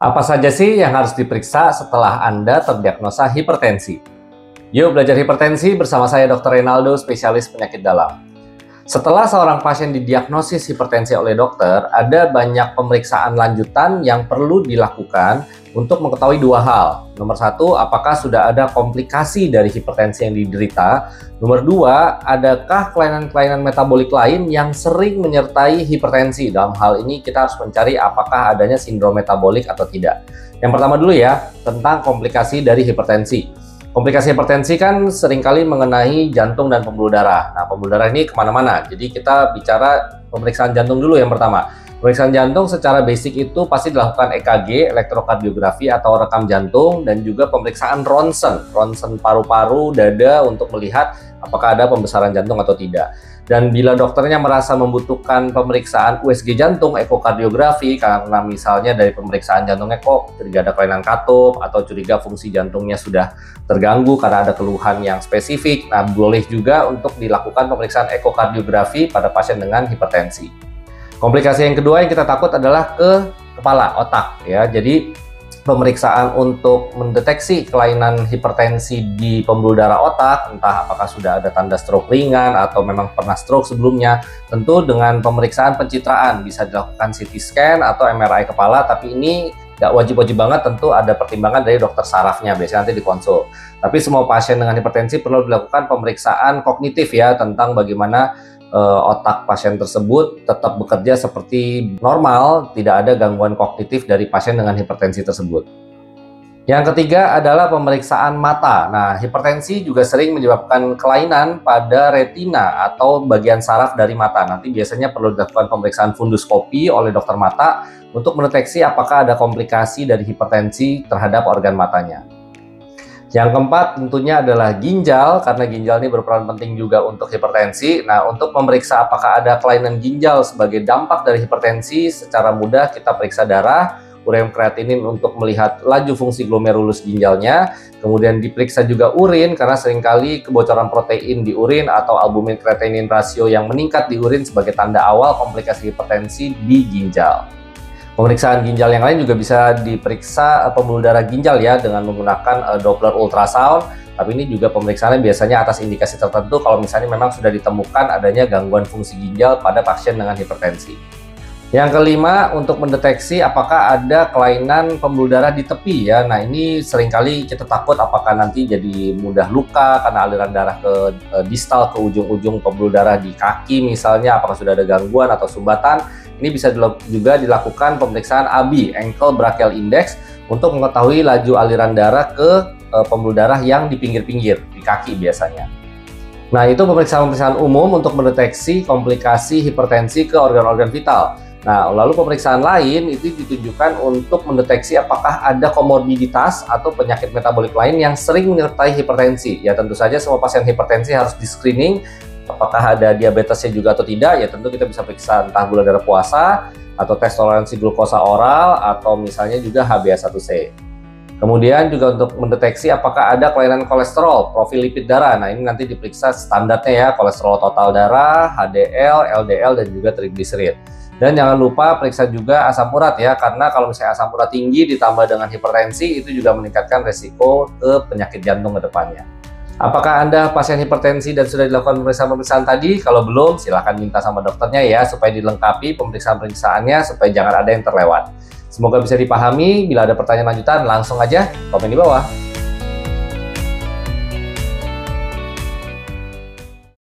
Apa saja sih yang harus diperiksa setelah Anda terdiagnosa hipertensi? Yuk belajar hipertensi bersama saya Dr. Reynaldo, spesialis penyakit dalam. Setelah seorang pasien didiagnosis hipertensi oleh dokter, ada banyak pemeriksaan lanjutan yang perlu dilakukan untuk mengetahui dua hal. Nomor satu, apakah sudah ada komplikasi dari hipertensi yang diderita? Nomor dua, adakah kelainan-kelainan metabolik lain yang sering menyertai hipertensi? Dalam hal ini kita harus mencari apakah adanya sindrom metabolik atau tidak. Yang pertama dulu ya, tentang komplikasi dari hipertensi. Komplikasi hipertensi kan seringkali mengenai jantung dan pembuluh darah. Nah, pembuluh darah ini kemana-mana. Jadi kita bicara pemeriksaan jantung dulu yang pertama. Pemeriksaan jantung secara basic itu pasti dilakukan EKG, elektrokardiografi atau rekam jantung, dan juga pemeriksaan ronsen paru-paru, dada untuk melihat apakah ada pembesaran jantung atau tidak. Dan bila dokternya merasa membutuhkan pemeriksaan USG jantung, ekokardiografi, karena misalnya dari pemeriksaan jantungnya kok curiga ada kelainan katup atau curiga fungsi jantungnya sudah terganggu karena ada keluhan yang spesifik, nah boleh juga untuk dilakukan pemeriksaan ekokardiografi pada pasien dengan hipertensi. Komplikasi yang kedua yang kita takut adalah ke kepala, otak ya. Jadi pemeriksaan untuk mendeteksi kelainan hipertensi di pembuluh darah otak, entah apakah sudah ada tanda stroke ringan atau memang pernah stroke sebelumnya, tentu dengan pemeriksaan pencitraan bisa dilakukan CT scan atau MRI kepala, tapi ini nggak wajib-wajib banget, tentu ada pertimbangan dari dokter sarafnya, biasanya nanti dikonsul. Tapi semua pasien dengan hipertensi perlu dilakukan pemeriksaan kognitif ya, tentang bagaimana otak pasien tersebut tetap bekerja seperti normal, tidak ada gangguan kognitif dari pasien dengan hipertensi tersebut. Yang ketiga adalah pemeriksaan mata. Nah, hipertensi juga sering menyebabkan kelainan pada retina atau bagian saraf dari mata. Nanti biasanya perlu dilakukan pemeriksaan funduskopi oleh dokter mata untuk mendeteksi apakah ada komplikasi dari hipertensi terhadap organ matanya. Yang keempat tentunya adalah ginjal, karena ginjal ini berperan penting juga untuk hipertensi. Nah, untuk memeriksa apakah ada kelainan ginjal sebagai dampak dari hipertensi, secara mudah kita periksa darah, ureum kreatinin untuk melihat laju fungsi glomerulus ginjalnya, kemudian diperiksa juga urin, karena seringkali kebocoran protein di urin atau albumin kreatinin rasio yang meningkat di urin sebagai tanda awal komplikasi hipertensi di ginjal. Pemeriksaan ginjal yang lain juga bisa diperiksa pembuluh darah ginjal ya, dengan menggunakan Doppler ultrasound. Tapi ini juga pemeriksaannya biasanya atas indikasi tertentu kalau misalnya memang sudah ditemukan adanya gangguan fungsi ginjal pada pasien dengan hipertensi. Yang kelima, untuk mendeteksi apakah ada kelainan pembuluh darah di tepi ya. Nah, ini seringkali kita takut apakah nanti jadi mudah luka karena aliran darah ke distal, ke ujung-ujung pembuluh darah di kaki misalnya, apakah sudah ada gangguan atau sumbatan. Ini bisa juga dilakukan pemeriksaan ABI, Ankle Brachial Index, untuk mengetahui laju aliran darah ke pembuluh darah yang di pinggir-pinggir, di kaki biasanya. Nah, itu pemeriksaan-pemeriksaan umum untuk mendeteksi komplikasi hipertensi ke organ-organ vital. Nah, lalu pemeriksaan lain itu ditujukan untuk mendeteksi apakah ada komorbiditas atau penyakit metabolik lain yang sering menyertai hipertensi. Ya, tentu saja semua pasien hipertensi harus di-screening. Apakah ada diabetesnya juga atau tidak, ya tentu kita bisa periksa entah gula darah puasa, atau tes toleransi glukosa oral, atau misalnya juga HbA1c. Kemudian juga untuk mendeteksi apakah ada kelainan kolesterol, profil lipid darah. Nah, ini nanti diperiksa standarnya ya, kolesterol total darah, HDL, LDL, dan juga trigliserid. Dan jangan lupa periksa juga asam urat ya, karena kalau misalnya asam urat tinggi ditambah dengan hipertensi, itu juga meningkatkan resiko ke penyakit jantung ke depannya. Apakah Anda pasien hipertensi dan sudah dilakukan pemeriksaan-pemeriksaan tadi? Kalau belum, silahkan minta sama dokternya ya, supaya dilengkapi pemeriksaan-pemeriksaannya, supaya jangan ada yang terlewat. Semoga bisa dipahami. Bila ada pertanyaan lanjutan, langsung aja komen di bawah.